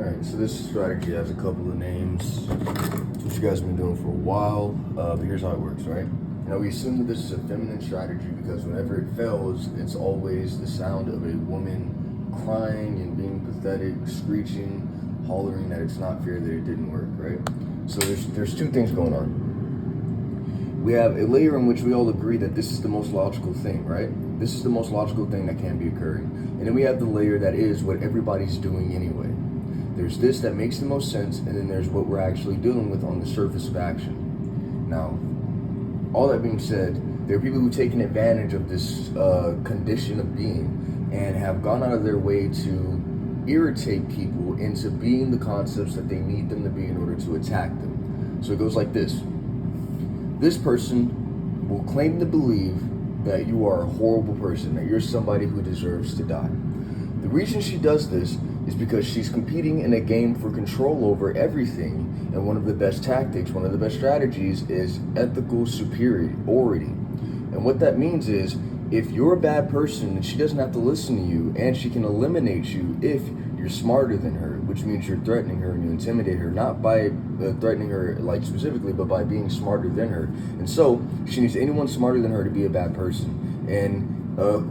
Alright, so this strategy has a couple of names. It's what you guys have been doing for a while, but here's how it works, right? Now, we assume that this is a feminine strategy because whenever it fails, it's always the sound of a woman crying and being pathetic, screeching, hollering that it's not fair that it didn't work, right? So there's two things going on. We have a layer in which we all agree that this is the most logical thing, right? This is the most logical thing that can be occurring. And then we have the layer that is what everybody's doing anyway. There's this that makes the most sense, and then there's what we're actually dealing with on the surface of action. Now, all that being said, there are people who've taken advantage of this condition of being and have gone out of their way to irritate people into being the concepts that they need them to be in order to attack them. So it goes like this. This person will claim to believe that you are a horrible person, that you're somebody who deserves to die. The reason she does this is because she's competing in a game for control over everything, and one of the best tactics, one of the best strategies is ethical superiority. And what that means is, if you're a bad person, then she doesn't have to listen to you, and she can eliminate you if you're smarter than her, which means you're threatening her and you intimidate her, not by threatening her like specifically, but by being smarter than her. And so she needs anyone smarter than her to be a bad person. And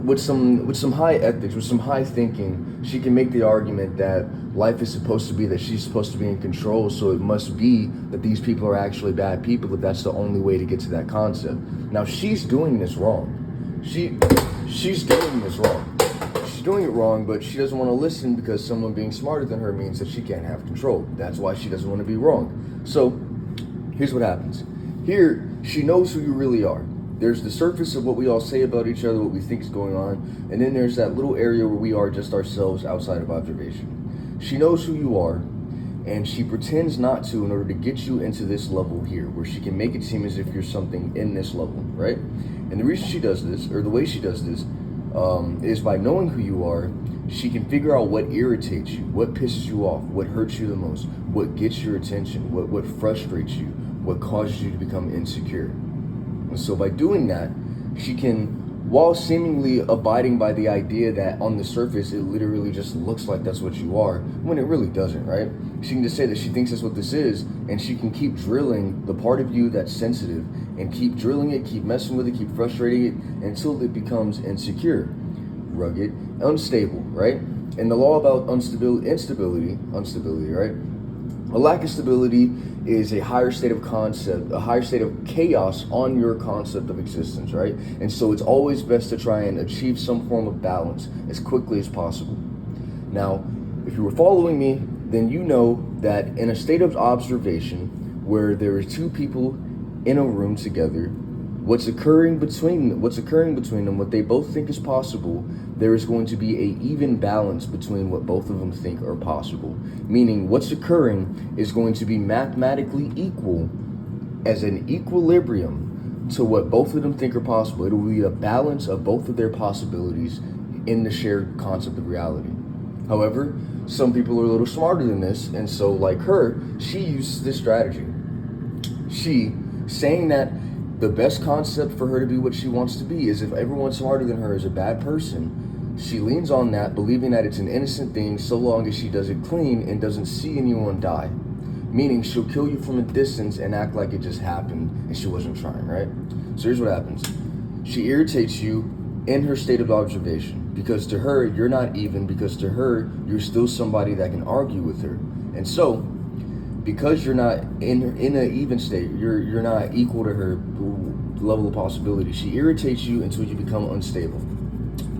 with some high ethics, with some high thinking, she can make the argument that life is supposed to be that she's supposed to be in control, so it must be that these people are actually bad people if that's the only way to get to that concept. Now, she's doing this wrong. She's doing this wrong. She's doing it wrong, but she doesn't want to listen because someone being smarter than her means that she can't have control. That's why she doesn't want to be wrong. So here's what happens. Here, she knows who you really are. There's the surface of what we all say about each other, what we think is going on, and then there's that little area where we are just ourselves outside of observation. She knows who you are, and she pretends not to in order to get you into this level here, where she can make it seem as if you're something in this level, right? And the reason she does this, or the way she does this, is by knowing who you are, she can figure out what irritates you, what pisses you off, what hurts you the most, what gets your attention, what frustrates you, what causes you to become insecure. And so by doing that, she can, while seemingly abiding by the idea that on the surface it literally just looks like that's what you are, when it really doesn't, right? She can just say that she thinks that's what this is, and she can keep drilling the part of you that's sensitive, and keep drilling it, keep messing with it, keep frustrating it, until it becomes insecure, rugged, unstable, right? And the law about instability, right? A lack of stability is a higher state of concept, a higher state of chaos on your concept of existence, right? And so it's always best to try and achieve some form of balance as quickly as possible. Now, if you were following me, then you know that in a state of observation where there are two people in a room together, what's occurring between them, what they both think is possible, there is going to be an even balance between what both of them think are possible. Meaning what's occurring is going to be mathematically equal as an equilibrium to what both of them think are possible. It will be a balance of both of their possibilities in the shared concept of reality. However, some people are a little smarter than this, and so like her, she uses this strategy. She, saying that the best concept for her to be what she wants to be is if everyone smarter than her is a bad person, she leans on that, believing that it's an innocent thing so long as she does it clean and doesn't see anyone die. Meaning she'll kill you from a distance and act like it just happened and she wasn't trying, right? So here's what happens. She irritates you in her state of observation because to her, you're not even, because to her, you're still somebody that can argue with her. And so, because you're not in an even state, you're not equal to her level of possibility, she irritates you until you become unstable.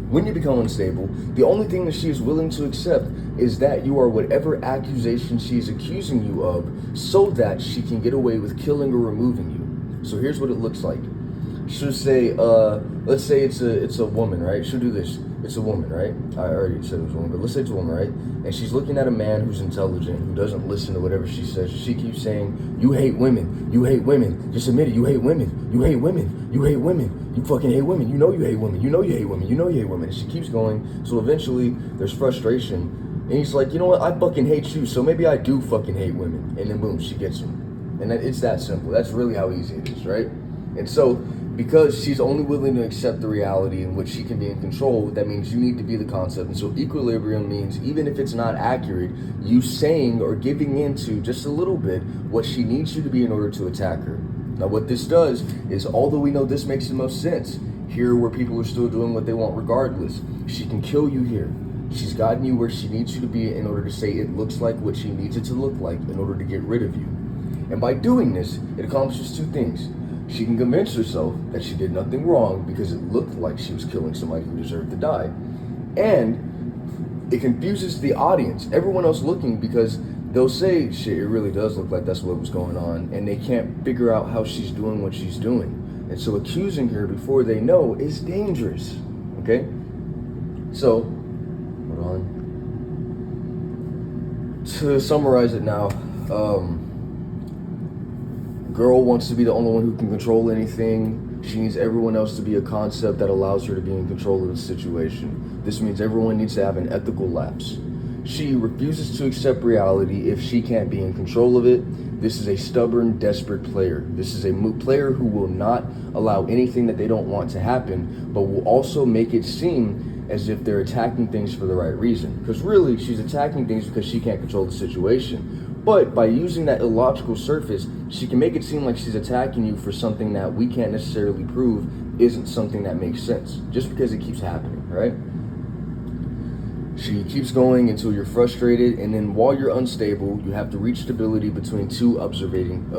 When you become unstable, the only thing that she is willing to accept is that you are whatever accusation she is accusing you of, so that she can get away with killing or removing you. So here's what it looks like. She'll say, let's say it's a woman, right? She'll do this. It's a woman, right? I already said it was a woman, but let's say it's a woman, right? And she's looking at a man who's intelligent, who doesn't listen to whatever she says. She keeps saying, you hate women, you hate women. Just admit it, you hate women, you hate women, you hate women. You fucking hate women, you know you hate women, you know you hate women, you know you hate women. And she keeps going, so eventually there's frustration. And he's like, you know what, I fucking hate you, so maybe I do fucking hate women. And then boom, she gets him. And it's that simple. That's really how easy it is, right? And so because she's only willing to accept the reality in which she can be in control, that means you need to be the concept. And so equilibrium means, even if it's not accurate, you saying or giving into just a little bit what she needs you to be in order to attack her. Now what this does is, although we know this makes the most sense, here where people are still doing what they want regardless, she can kill you here. She's gotten you where she needs you to be in order to say it looks like what she needs it to look like in order to get rid of you. And by doing this, it accomplishes two things. She can convince herself that she did nothing wrong because it looked like she was killing somebody who deserved to die. And it confuses the audience, everyone else looking, because they'll say, shit, it really does look like that's what was going on, and they can't figure out how she's doing what she's doing. And so accusing her before they know is dangerous, okay? So, hold on. To summarize it now, girl wants to be the only one who can control anything. She needs everyone else to be a concept that allows her to be in control of the situation. This means everyone needs to have an ethical lapse. She refuses to accept reality if she can't be in control of it. This is a stubborn, desperate player. This is a player who will not allow anything that they don't want to happen, but will also make it seem as if they're attacking things for the right reason. Because really, she's attacking things because she can't control the situation. But by using that illogical surface, she can make it seem like she's attacking you for something that we can't necessarily prove isn't something that makes sense, just because it keeps happening, right? She keeps going until you're frustrated, and then while you're unstable, you have to reach stability between two observing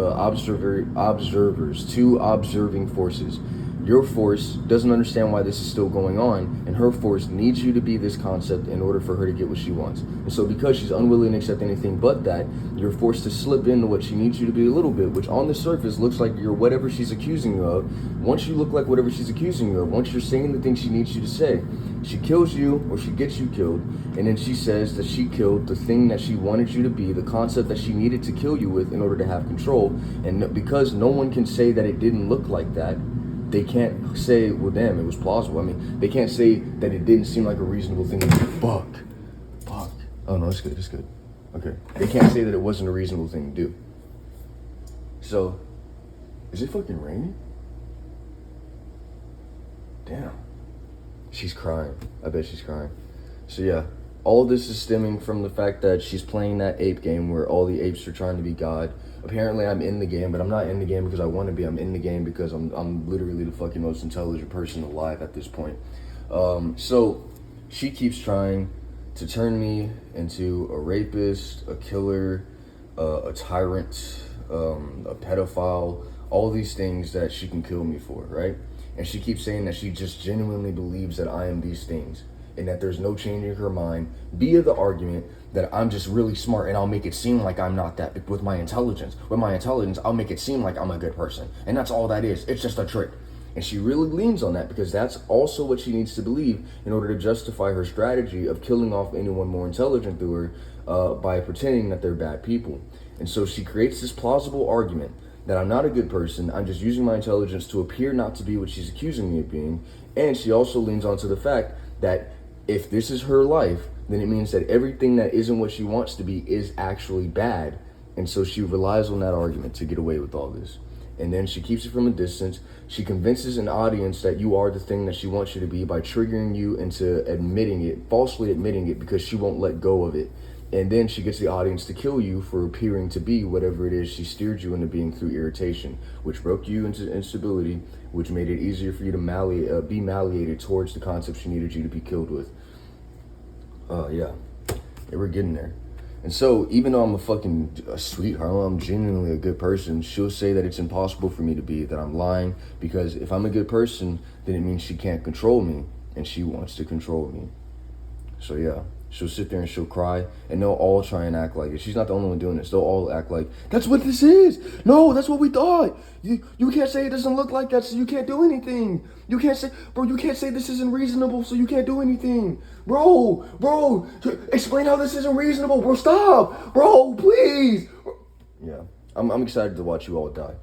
forces. Your force doesn't understand why this is still going on, and her force needs you to be this concept in order for her to get what she wants. And so because she's unwilling to accept anything but that, you're forced to slip into what she needs you to be a little bit, which on the surface looks like you're whatever she's accusing you of. Once you look like whatever she's accusing you of, once you're saying the things she needs you to say, she kills you or she gets you killed, and then she says that she killed the thing that she wanted you to be, the concept that she needed to kill you with in order to have control. And because no one can say that it didn't look like that, they can't say, well, damn, it was plausible. I mean, they can't say that it didn't seem like a reasonable thing to do. Fuck. Oh, no, it's good. Okay. They can't say that it wasn't a reasonable thing to do. So, is it fucking raining? Damn. She's crying. I bet she's crying. So, yeah. All of this is stemming from the fact that she's playing that ape game where all the apes are trying to be God. Apparently I'm in the game, but I'm not in the game because I want to be. I'm in the game because I'm literally the fucking most intelligent person alive at this point. So she keeps trying to turn me into a rapist, a killer, a tyrant, a pedophile, all these things that she can kill me for, right? And she keeps saying that she just genuinely believes that I am these things, and that there's no changing her mind via the argument that I'm just really smart and I'll make it seem like I'm not that with my intelligence. With my intelligence, I'll make it seem like I'm a good person. And that's all that is. It's just a trick. And she really leans on that because that's also what she needs to believe in order to justify her strategy of killing off anyone more intelligent through her by pretending that they're bad people. And so she creates this plausible argument that I'm not a good person, I'm just using my intelligence to appear not to be what she's accusing me of being. And she also leans onto the fact that if this is her life, then it means that everything that isn't what she wants to be is actually bad. And so she relies on that argument to get away with all this. And then she keeps it from a distance. She convinces an audience that you are the thing that she wants you to be by triggering you into admitting it, falsely admitting it, because she won't let go of it. And then she gets the audience to kill you for appearing to be whatever it is she steered you into being through irritation, which broke you into instability, which made it easier for you to be malleated towards the concept she needed you to be killed with. Yeah, we're getting there. And so even though I'm a sweetheart, I'm genuinely a good person, she'll say that it's impossible for me to be, that I'm lying, because if I'm a good person, then it means she can't control me, and she wants to control me. So yeah, she'll sit there and she'll cry, and they'll all try and act like it. She's not the only one doing this. They'll all act like, that's what this is. No, that's what we thought. You can't say it doesn't look like that, so you can't do anything. You can't say this isn't reasonable, so you can't do anything. Bro, explain how this isn't reasonable. Bro, stop. Bro, please. Yeah, I'm excited to watch you all die.